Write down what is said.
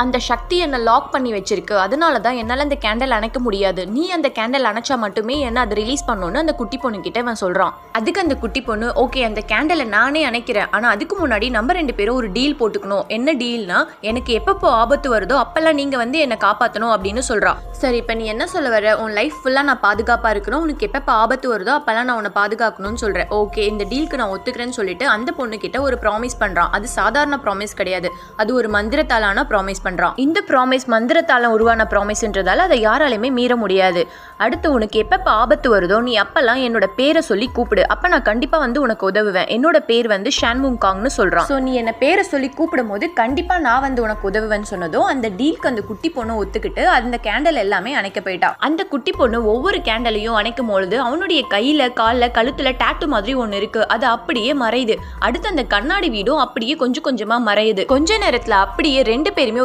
அந்த சக்தி என்ன லாக் பண்ணி வச்சிருக்கு, அதனால தான் என்னால அந்த கேண்டில் அணைக்க முடியாது. நீ அந்த கேண்டில் அணைச்சா மட்டுமே என்ன அதை ரிலீஸ் பண்ணணும்னு அந்த குட்டி பொண்ணு கிட்ட அவன் சொல்றான். அதுக்கு அந்த குட்டி பொண்ணு ஓகே அந்த கேண்டிலை நானே அணைக்கிறேன், ஆனா அதுக்கு முன்னாடி நம்ம 2 பேரும் ஒரு டீல் போட்டுக்கணும். என்ன டீல்னா, எனக்கு எப்பப்போ ஆபத்து வருதோ அப்பெல்லாம் நீங்க வந்து என்ன காப்பாற்றணும் அப்படின்னு சொல்றா. சரி இப்போ நீ என்ன சொல்ல வர, உன் லைஃப் ஃபுல்லா நான் பாதுகாப்பா இருக்கணும், உனக்கு எப்பப்போ ஆபத்து வருதோ அப்பெல்லாம் நான் உன்னை பாதுகாக்கணும்னு சொல்றேன். ஓகே இந்த டீலுக்கு நான் ஒத்துக்கிறேன்னு சொல்லிட்டு அந்த பொண்ணு கிட்ட ஒரு ப்ராமிஸ் பண்றான். அது சாதாரண ப்ராமிஸ் கிடையாது, அது ஒரு மந்திரத்தாலான ப்ராமிஸ் பண்றான். இந்த ப்ராமிஸ் மந்திரத்தால உருவான ப்ராமிஸ்ன்றதால அதை யாராலையுமே மீற முடியாது. அடுத்து உனக்கு எப்பப்போ ஆபத்து வருதோ நீ அப்பெல்லாம் என்னோட பேரை சொல்லி கூப்பிடு, அப்ப நான் கண்டிப்பா வந்து உனக்கு உதவுவேன். என்னோட பேர் வந்து ஷான்முங் காங்னு சொல்றான். ஸோ நீ என்ன பேரை சொல்லி கூப்பிடும் போது கண்டிப்பா நான் வந்து உனக்கு உதவுவேன்னு சொன்னதும் அந்த டீலுக்கு அந்த குட்டி பொண்ணு ஒத்துக்கிட்டு அந்த கேண்டல் எல்லாமே அணைக்க போயிட்டா. அந்த குட்டி பொண்ணு ஒவ்வொரு கேண்டலையும் அணைக்கும் பொழுது அவனுடைய கையில கால்ல கழுத்துல டாட்டூ மாதிரி ஒண்ணு இருக்கு, அது அப்படியே மறையுது. அடுத்து அந்த கண்ணாடி வீடும் அப்படியே கொஞ்சம் கொஞ்சமா மறையுது. கொஞ்ச நேரத்துல அப்படியே 2 பேருமே